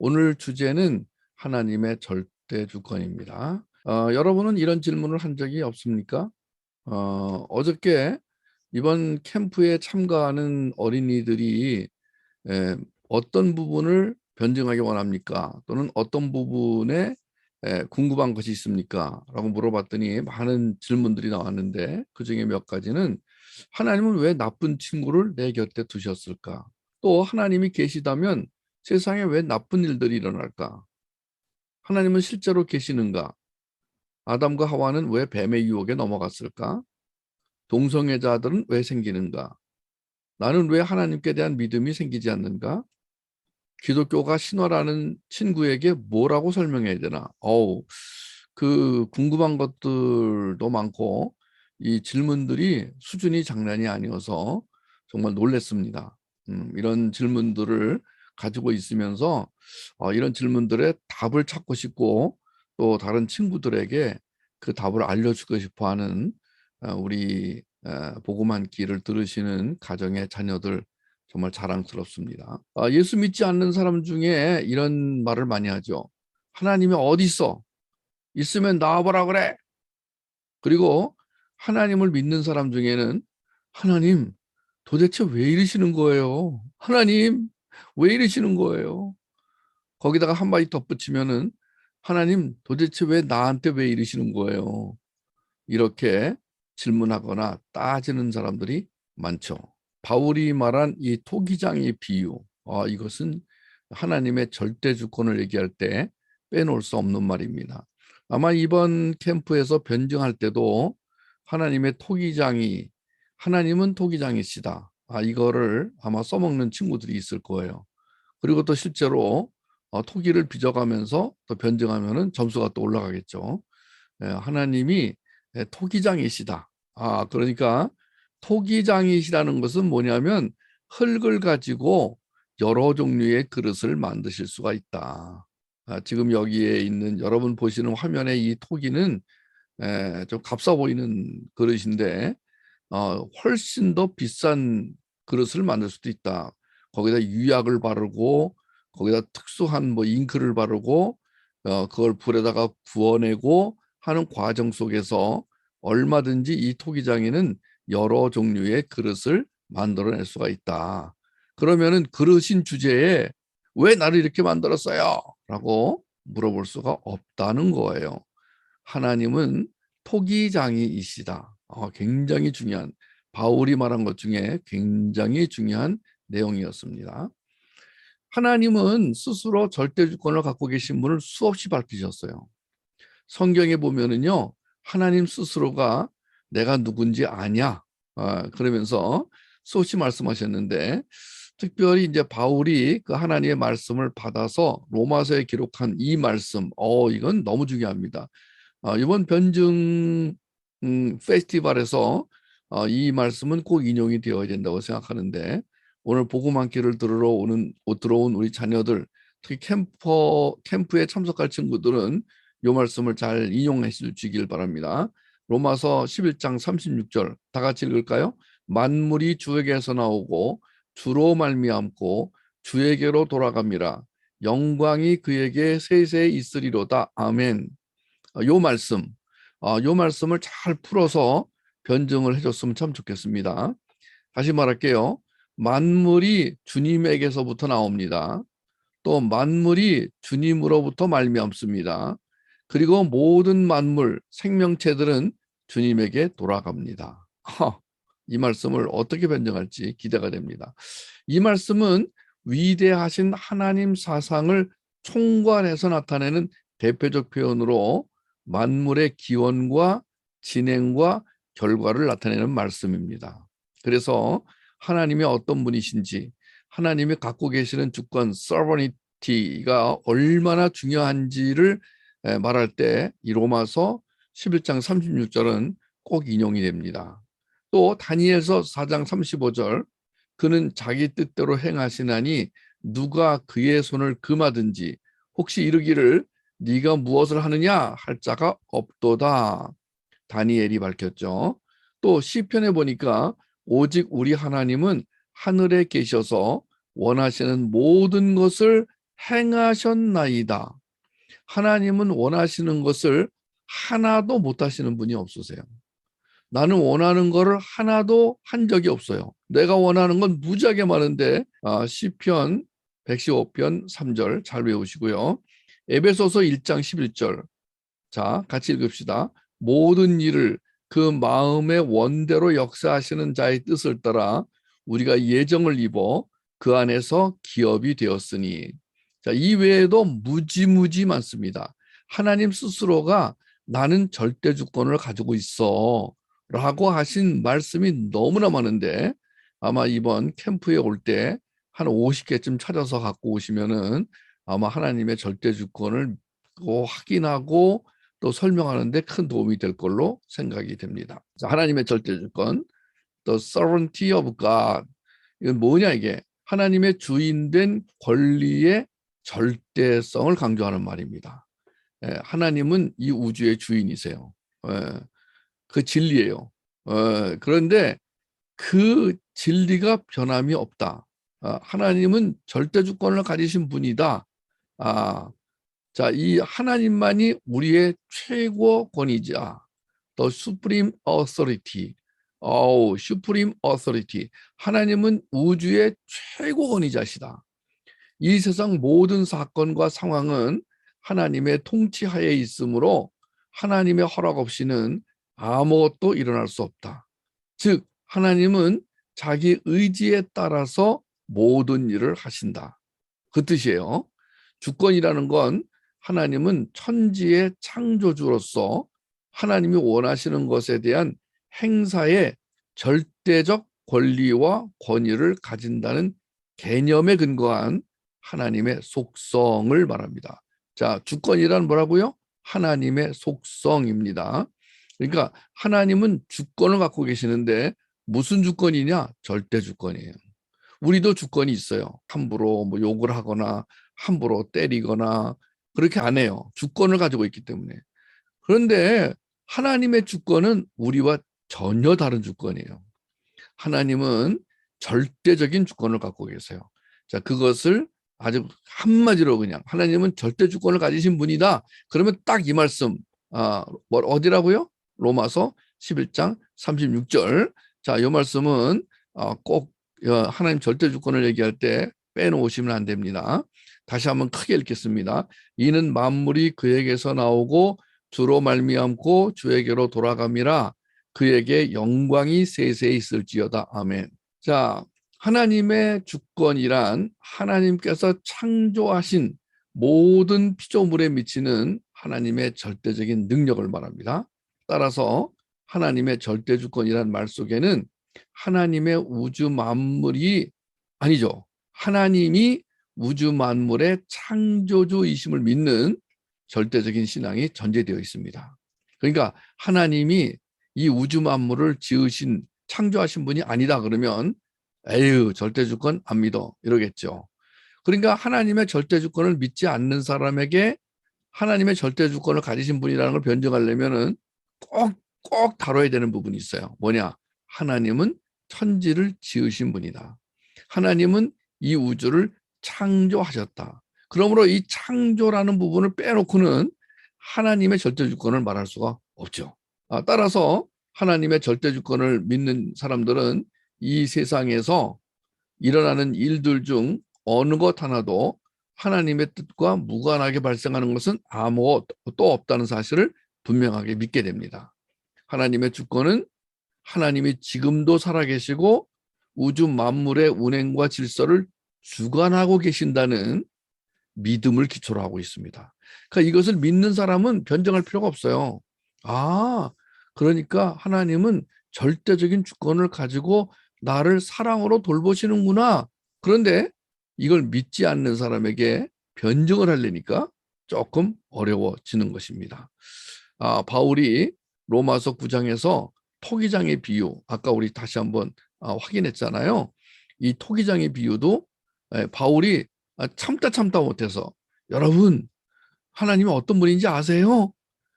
오늘 주제는 하나님의 절대 주권입니다. 여러분은 이런 질문을 한 적이 없습니까? 어저께 이번 캠프에 참가하는 어린이들이 어떤 부분을 변증하기 원합니까? 또는 어떤 부분에 궁금한 것이 있습니까? 라고 물어봤더니 많은 질문들이 나왔는데 그중에 몇 가지는 하나님은 왜 나쁜 친구를 내 곁에 두셨을까? 또 하나님이 계시다면 세상에 왜 나쁜 일들이 일어날까? 하나님은 실제로 계시는가? 아담과 하와는 왜 뱀의 유혹에 넘어갔을까? 동성애자들은 왜 생기는가? 나는 왜 하나님께 대한 믿음이 생기지 않는가? 기독교가 신화라는 친구에게 뭐라고 설명해야 되나? 그 궁금한 것들도 많고 이 질문들이 수준이 장난이 아니어서 정말 놀랐습니다. 이런 질문들을 가지고 있으면서 이런 질문들의 답을 찾고 싶고 또 다른 친구들에게 그 답을 알려주고 싶어하는 우리 복음 한 끼를 들으시는 가정의 자녀들 정말 자랑스럽습니다. 예수 믿지 않는 사람 중에 이런 말을 많이 하죠. 하나님이 어디 있어? 있으면 나와보라 그래. 그리고 하나님을 믿는 사람 중에는 하나님 도대체 왜 이러시는 거예요? 하나님 왜 이러시는 거예요? 거기다가 한마디 덧붙이면은 하나님 도대체 왜 나한테 왜 이러시는 거예요? 이렇게 질문하거나 따지는 사람들이 많죠. 바울이 말한 이 토기장의 비유, 이것은 하나님의 절대 주권을 얘기할 때 빼놓을 수 없는 말입니다. 아마 이번 캠프에서 변증할 때도 하나님의 토기장이 하나님은 토기장이시다. 이거를 아마 써먹는 친구들이 있을 거예요. 그리고 또 실제로 토기를 빚어가면서 또 변증하면은 점수가 또 올라가겠죠. 하나님이 토기장이시다. 그러니까 토기장이시라는 것은 뭐냐면 흙을 가지고 여러 종류의 그릇을 만드실 수가 있다. 지금 여기에 있는 여러분 보시는 화면의 이 토기는 좀 값싸 보이는 그릇인데 훨씬 더 비싼 그릇을 만들 수도 있다. 거기다 유약을 바르고 거기다 특수한 뭐 잉크를 바르고 그걸 불에다가 구워내고 하는 과정 속에서 얼마든지 이 토기장에는 여러 종류의 그릇을 만들어낼 수가 있다. 그러면은 그릇인 주제에 왜 나를 이렇게 만들었어요? 라고 물어볼 수가 없다는 거예요. 하나님은 토기장이이시다. 굉장히 중요한, 바울이 말한 것 중에 굉장히 중요한 내용이었습니다. 하나님은 스스로 절대 주권을 갖고 계신 분을 수없이 밝히셨어요. 성경에 보면은요, 하나님 스스로가 내가 누군지 아냐, 그러면서 수없이 말씀하셨는데, 특별히 이제 바울이 그 하나님의 말씀을 받아서 로마서에 기록한 이 말씀, 이건 너무 중요합니다. 이번 변증 페스티벌에서 이 말씀은 꼭 인용이 되어야 된다고 생각하는데, 오늘 복음 한 끼를 들어온 우리 자녀들, 특히 캠프에 참석할 친구들은 이 말씀을 잘 인용해 주시길 바랍니다. 로마서 11장 36절 다 같이 읽을까요? 만물이 주에게서 나오고 주로 말미암고 주에게로 돌아갑니다. 영광이 그에게 세세히 있으리로다. 아멘. 요 말씀, 요 말씀을 잘 풀어서 변증을 해줬으면 참 좋겠습니다. 다시 말할게요. 만물이 주님에게서부터 나옵니다. 또 만물이 주님으로부터 말미암습니다. 그리고 모든 만물, 생명체들은 주님에게 돌아갑니다. 이 말씀을 어떻게 변증할지 기대가 됩니다. 이 말씀은 위대하신 하나님 사상을 총괄해서 나타내는 대표적 표현으로 만물의 기원과 진행과 결과를 나타내는 말씀입니다. 그래서 하나님이 어떤 분이신지, 하나님이 갖고 계시는 주권, sovereignty가 얼마나 중요한지를 말할 때 이 로마서 11장 36절은 꼭 인용이 됩니다. 또 다니엘서 4장 35절, 그는 자기 뜻대로 행하시나니 누가 그의 손을 금하든지 혹시 이르기를 네가 무엇을 하느냐 할 자가 없도다. 다니엘이 밝혔죠. 또 시편에 보니까 오직 우리 하나님은 하늘에 계셔서 원하시는 모든 것을 행하셨나이다. 하나님은 원하시는 것을 하나도 못 하시는 분이 없으세요. 나는 원하는 거를 하나도 한 적이 없어요. 내가 원하는 건 무지하게 많은데 시편 115편 3절 잘 외우시고요. 에베소서 1장 11절 자 같이 읽읍시다. 모든 일을 그 마음의 원대로 역사하시는 자의 뜻을 따라 우리가 예정을 입어 그 안에서 기업이 되었으니. 자, 이 외에도 무지무지 많습니다. 하나님 스스로가 나는 절대 주권을 가지고 있어 라고 하신 말씀이 너무나 많은데 아마 이번 캠프에 올 때 한 50개쯤 찾아서 갖고 오시면은 아마 하나님의 절대 주권을 확인하고 또 설명하는 데 큰 도움이 될 걸로 생각이 됩니다. 하나님의 절대 주권, the sovereignty of God. 이건 뭐냐 이게? 하나님의 주인된 권리의 절대성을 강조하는 말입니다. 하나님은 이 우주의 주인이세요. 그 진리예요. 그런데 그 진리가 변함이 없다. 하나님은 절대 주권을 가지신 분이다. 자, 이 하나님만이 우리의 최고 권위자, the supreme authority. supreme authority. 하나님은 우주의 최고 권위자시다. 이 세상 모든 사건과 상황은 하나님의 통치하에 있으므로 하나님의 허락 없이는 아무것도 일어날 수 없다. 즉 하나님은 자기 의지에 따라서 모든 일을 하신다. 그 뜻이에요. 주권이라는 건 하나님은 천지의 창조주로서 하나님이 원하시는 것에 대한 행사의 절대적 권리와 권위를 가진다는 개념에 근거한 하나님의 속성을 말합니다. 자, 주권이란 뭐라고요? 하나님의 속성입니다. 그러니까 하나님은 주권을 갖고 계시는데 무슨 주권이냐? 절대 주권이에요. 우리도 주권이 있어요. 함부로 뭐 욕을 하거나 함부로 때리거나 그렇게 안 해요. 주권을 가지고 있기 때문에. 그런데 하나님의 주권은 우리와 전혀 다른 주권이에요. 하나님은 절대적인 주권을 갖고 계세요. 자, 그것을 아주 한마디로 그냥 하나님은 절대 주권을 가지신 분이다. 그러면 딱 이 말씀 어디라고요? 로마서 11장 36절. 자, 이 말씀은 꼭 하나님 절대 주권을 얘기할 때 빼놓으시면 안 됩니다. 다시 한번 크게 읽겠습니다. 이는 만물이 그에게서 나오고 주로 말미암고 주에게로 돌아감이라 그에게 영광이 세세히 있을지어다. 아멘. 자, 하나님의 주권이란 하나님께서 창조하신 모든 피조물에 미치는 하나님의 절대적인 능력을 말합니다. 따라서 하나님의 절대 주권이란 말 속에는 하나님의 우주 만물이 아니죠. 하나님이 우주 만물의 창조주이심을 믿는 절대적인 신앙이 전제되어 있습니다. 그러니까 하나님이 이 우주 만물을 지으신 창조하신 분이 아니다 그러면 에휴 절대 주권 안 믿어 이러겠죠. 그러니까 하나님의 절대 주권을 믿지 않는 사람에게 하나님의 절대 주권을 가지신 분이라는 걸 변증하려면은 꼭 다뤄야 되는 부분이 있어요. 뭐냐? 하나님은 천지를 지으신 분이다. 하나님은 이 우주를 창조하셨다. 그러므로 이 창조라는 부분을 빼놓고는 하나님의 절대 주권을 말할 수가 없죠. 따라서 하나님의 절대 주권을 믿는 사람들은 이 세상에서 일어나는 일들 중 어느 것 하나도 하나님의 뜻과 무관하게 발생하는 것은 아무것도 없다는 사실을 분명하게 믿게 됩니다. 하나님의 주권은 하나님이 지금도 살아계시고 우주 만물의 운행과 질서를 주관하고 계신다는 믿음을 기초로 하고 있습니다. 그러니까 이것을 믿는 사람은 변정할 필요가 없어요. 그러니까 하나님은 절대적인 주권을 가지고 나를 사랑으로 돌보시는구나. 그런데 이걸 믿지 않는 사람에게 변증을 하려니까 조금 어려워지는 것입니다. 바울이 로마서 9장에서 토기장의 비유, 아까 우리 다시 한번 확인했잖아요. 이 토기장의 비유도 바울이 참다 못해서 여러분 하나님이 어떤 분인지 아세요?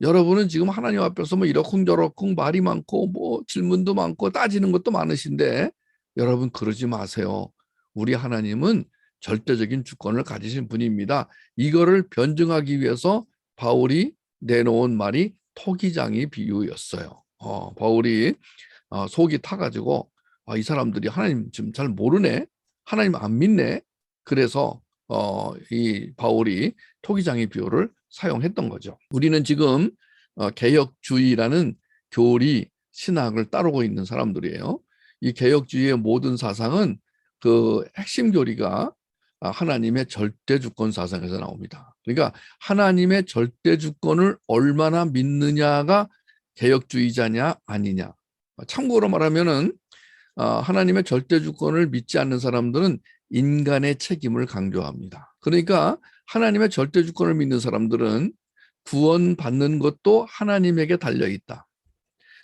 여러분은 지금 하나님 앞에서 뭐 이러쿵저러쿵 말이 많고 뭐 질문도 많고 따지는 것도 많으신데 여러분 그러지 마세요. 우리 하나님은 절대적인 주권을 가지신 분입니다. 이거를 변증하기 위해서 바울이 내놓은 말이 토기장의 비유였어요. 바울이 속이 타가지고 이 사람들이 하나님 지금 잘 모르네, 하나님 안 믿네. 그래서 이 바울이 토기장의 비유를 사용했던 거죠. 우리는 지금 개혁주의라는 교리 신학을 따르고 있는 사람들이에요. 이 개혁주의의 모든 사상은 그 핵심 교리가 하나님의 절대주권 사상에서 나옵니다. 그러니까 하나님의 절대주권을 얼마나 믿느냐가 개혁주의자냐 아니냐. 참고로 말하면은 하나님의 절대주권을 믿지 않는 사람들은 인간의 책임을 강조합니다. 그러니까 하나님의 절대주권을 믿는 사람들은 구원받는 것도 하나님에게 달려있다.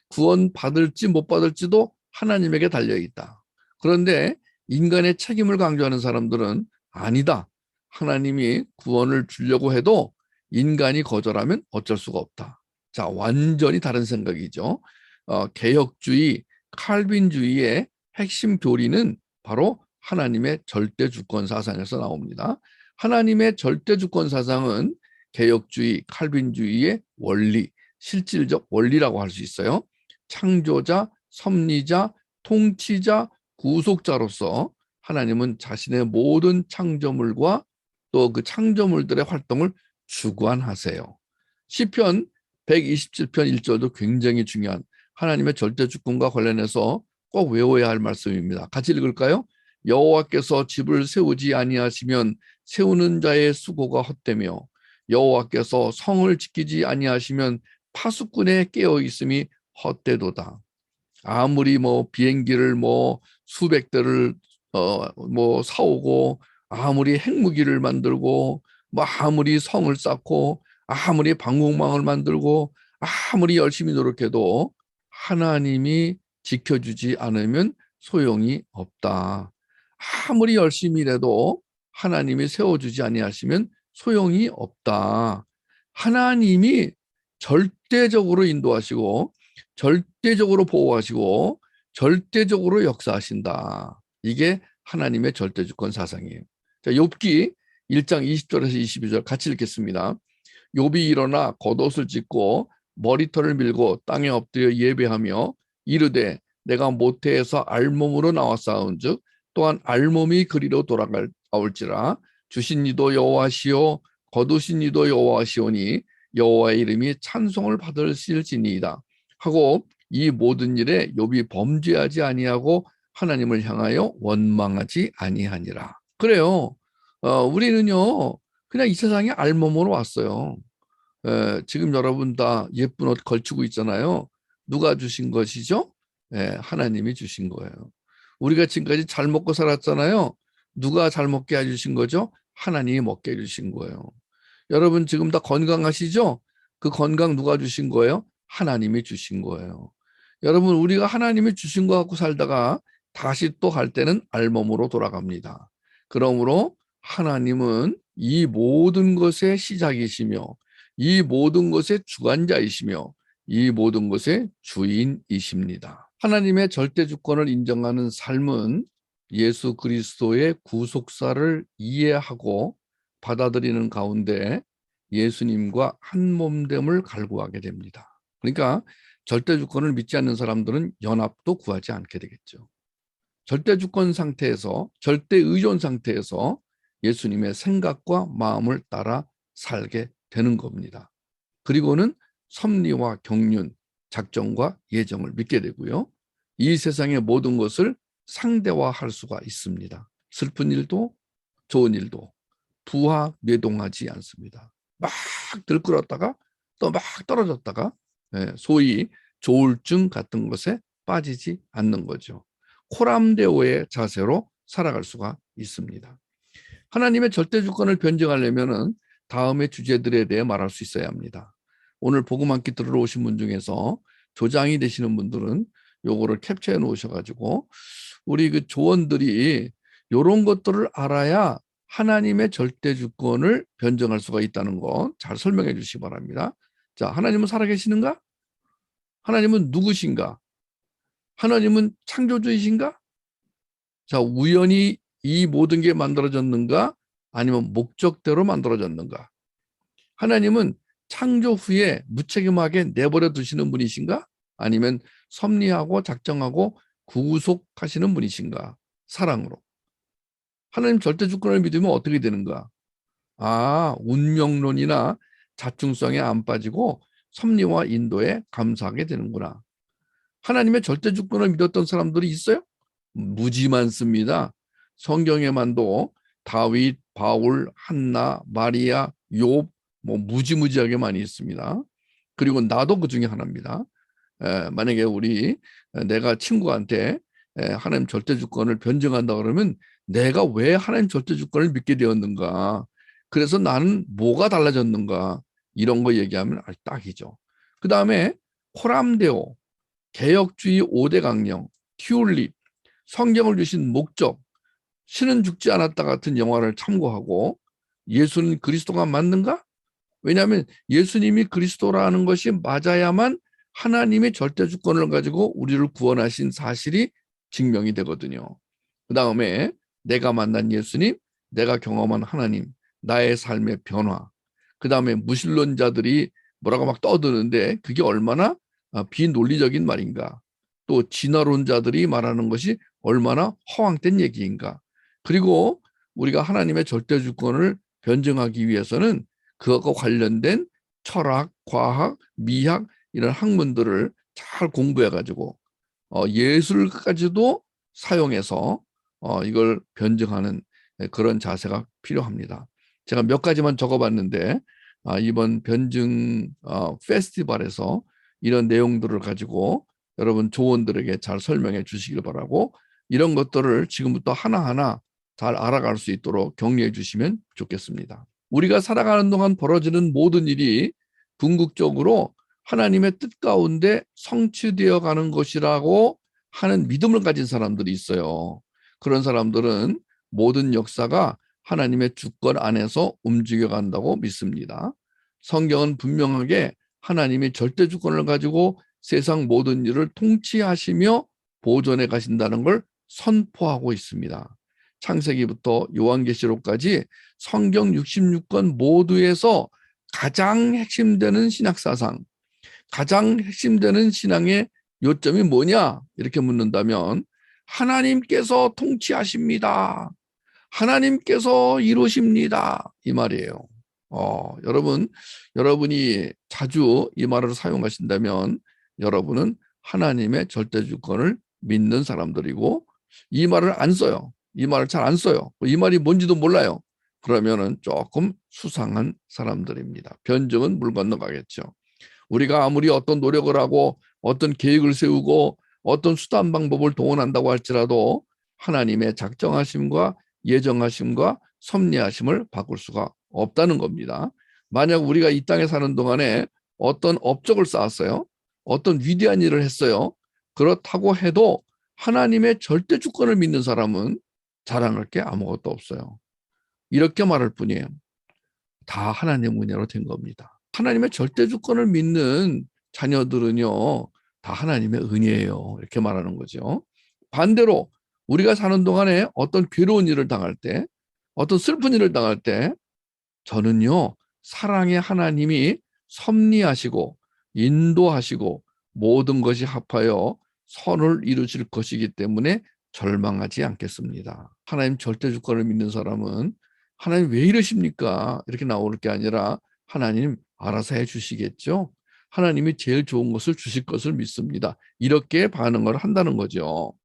구원받을지 못 받을지도 하나님에게 달려있다. 그런데 인간의 책임을 강조하는 사람들은 아니다. 하나님이 구원을 주려고 해도 인간이 거절하면 어쩔 수가 없다. 자, 완전히 다른 생각이죠. 개혁주의, 칼빈주의의 핵심 교리는 바로 하나님의 절대주권 사상에서 나옵니다. 하나님의 절대주권 사상은 개혁주의, 칼빈주의의 원리, 실질적 원리라고 할 수 있어요. 창조자, 섭리자, 통치자, 구속자로서 하나님은 자신의 모든 창조물과 또 그 창조물들의 활동을 주관하세요. 시편 127편 1절도 굉장히 중요한 하나님의 절대주권과 관련해서 꼭 외워야 할 말씀입니다. 같이 읽을까요? 여호와께서 집을 세우지 아니하시면 세우는 자의 수고가 헛되며 여호와께서 성을 지키지 아니하시면 파수꾼의 깨어 있음이 헛되도다. 아무리 비행기를 수백 대를 사오고 아무리 핵무기를 만들고 아무리 성을 쌓고 아무리 방공망을 만들고 아무리 열심히 노력해도 하나님이 지켜주지 않으면 소용이 없다. 아무리 열심히 일해도 하나님이 세워주지 아니하시면 소용이 없다. 하나님이 절대적으로 인도하시고 절대적으로 보호하시고 절대적으로 역사하신다. 이게 하나님의 절대주권 사상이에요. 자, 욥기 1장 20절에서 22절 같이 읽겠습니다. 욥이 일어나 겉옷을 찢고 머리털을 밀고 땅에 엎드려 예배하며 이르되 내가 모태에서 알몸으로 나왔사온즉 또한 알몸이 그리로 돌아올지라 주신 이도 여호와시오 거두신 이도 여호와시오니 여호와의 이름이 찬송을 받으실지니이다 하고 이 모든 일에 욥이 범죄하지 아니하고 하나님을 향하여 원망하지 아니하니라. 그래요. 우리는요 그냥 이 세상에 알몸으로 왔어요. 지금 여러분 다 예쁜 옷 걸치고 있잖아요. 누가 주신 것이죠? 하나님이 주신 거예요. 우리가 지금까지 잘 먹고 살았잖아요. 누가 잘 먹게 해주신 거죠? 하나님이 먹게 해주신 거예요. 여러분 지금 다 건강하시죠? 그 건강 누가 주신 거예요? 하나님이 주신 거예요. 여러분 우리가 하나님이 주신 거 갖고 살다가 다시 또 갈 때는 알몸으로 돌아갑니다. 그러므로 하나님은 이 모든 것의 시작이시며 이 모든 것의 주관자이시며 이 모든 것의 주인이십니다. 하나님의 절대주권을 인정하는 삶은 예수 그리스도의 구속사를 이해하고 받아들이는 가운데 예수님과 한 몸됨을 갈구하게 됩니다. 그러니까 절대주권을 믿지 않는 사람들은 연합도 구하지 않게 되겠죠. 절대주권 상태에서, 절대의존 상태에서 예수님의 생각과 마음을 따라 살게 되는 겁니다. 그리고는 섭리와 경륜, 작정과 예정을 믿게 되고요. 이 세상의 모든 것을 상대화할 수가 있습니다. 슬픈 일도 좋은 일도 부하 매동하지 않습니다. 막 들끓었다가 또 막 떨어졌다가 소위 조울증 같은 것에 빠지지 않는 거죠. 코람데오의 자세로 살아갈 수가 있습니다. 하나님의 절대주권을 변증하려면 다음의 주제들에 대해 말할 수 있어야 합니다. 오늘 복음 한 끼 들으러 오신 분 중에서 조장이 되시는 분들은 요거를 캡처해 놓으셔가지고 우리 그 조원들이 이런 것들을 알아야 하나님의 절대주권을 변증할 수가 있다는 거 잘 설명해 주시기 바랍니다. 자, 하나님은 살아계시는가? 하나님은 누구신가? 하나님은 창조주이신가? 자, 우연히 이 모든 게 만들어졌는가? 아니면 목적대로 만들어졌는가? 하나님은 창조 후에 무책임하게 내버려 두시는 분이신가? 아니면 섭리하고 작정하고 구속하시는 분이신가? 사랑으로. 하나님 절대 주권을 믿으면 어떻게 되는가? 운명론이나 자충성에 안 빠지고 섭리와 인도에 감사하게 되는구나. 하나님의 절대 주권을 믿었던 사람들이 있어요? 무지 많습니다. 성경에만도 다윗, 바울, 한나, 마리아, 욥, 무지무지하게 많이 있습니다. 그리고 나도 그 중에 하나입니다. 만약에 내가 친구한테 하나님 절대 주권을 변증한다 그러면 내가 왜 하나님 절대 주권을 믿게 되었는가? 그래서 나는 뭐가 달라졌는가? 이런 거 얘기하면 딱이죠. 그 다음에 코람데오, 개혁주의 5대 강령, 튤립, 성경을 주신 목적, 신은 죽지 않았다 같은 영화를 참고하고 예수는 그리스도가 맞는가? 왜냐하면 예수님이 그리스도라는 것이 맞아야만 하나님의 절대 주권을 가지고 우리를 구원하신 사실이 증명이 되거든요. 그 다음에 내가 만난 예수님, 내가 경험한 하나님, 나의 삶의 변화, 그 다음에 무신론자들이 뭐라고 막 떠드는데 그게 얼마나 비논리적인 말인가, 또 진화론자들이 말하는 것이 얼마나 허황된 얘기인가. 그리고 우리가 하나님의 절대 주권을 변증하기 위해서는 그것과 관련된 철학, 과학, 미학 이런 학문들을 잘 공부해가지고 예술까지도 사용해서 이걸 변증하는 그런 자세가 필요합니다. 제가 몇 가지만 적어봤는데 이번 변증 페스티벌에서 이런 내용들을 가지고 여러분 조원들에게 잘 설명해 주시길 바라고, 이런 것들을 지금부터 하나하나 잘 알아갈 수 있도록 격려해 주시면 좋겠습니다. 우리가 살아가는 동안 벌어지는 모든 일이 궁극적으로 하나님의 뜻 가운데 성취되어 가는 것이라고 하는 믿음을 가진 사람들이 있어요. 그런 사람들은 모든 역사가 하나님의 주권 안에서 움직여 간다고 믿습니다. 성경은 분명하게 하나님이 절대 주권을 가지고 세상 모든 일을 통치하시며 보존해 가신다는 걸 선포하고 있습니다. 창세기부터 요한계시록까지 성경 66권 모두에서 가장 핵심되는 신학사상, 가장 핵심되는 신앙의 요점이 뭐냐? 이렇게 묻는다면 하나님께서 통치하십니다. 하나님께서 이루십니다. 이 말이에요. 여러분이 자주 이 말을 사용하신다면 여러분은 하나님의 절대 주권을 믿는 사람들이고, 이 말을 안 써요. 이 말을 잘 안 써요. 이 말이 뭔지도 몰라요. 그러면은 조금 수상한 사람들입니다. 변증은 물 건너가겠죠. 우리가 아무리 어떤 노력을 하고 어떤 계획을 세우고 어떤 수단 방법을 동원한다고 할지라도 하나님의 작정하심과 예정하심과 섭리하심을 바꿀 수가 없다는 겁니다. 만약 우리가 이 땅에 사는 동안에 어떤 업적을 쌓았어요. 어떤 위대한 일을 했어요. 그렇다고 해도 하나님의 절대 주권을 믿는 사람은 자랑할 게 아무것도 없어요. 이렇게 말할 뿐이에요. 다 하나님의 은혜로 된 겁니다. 하나님의 절대 주권을 믿는 자녀들은요, 다 하나님의 은혜예요. 이렇게 말하는 거죠. 반대로 우리가 사는 동안에 어떤 괴로운 일을 당할 때, 어떤 슬픈 일을 당할 때 저는요, 사랑의 하나님이 섭리하시고 인도하시고 모든 것이 합하여 선을 이루실 것이기 때문에 절망하지 않겠습니다. 하나님 절대 주권을 믿는 사람은 하나님 왜 이러십니까? 이렇게 나올 게 아니라 하나님 알아서 해 주시겠죠? 하나님이 제일 좋은 것을 주실 것을 믿습니다. 이렇게 반응을 한다는 거죠.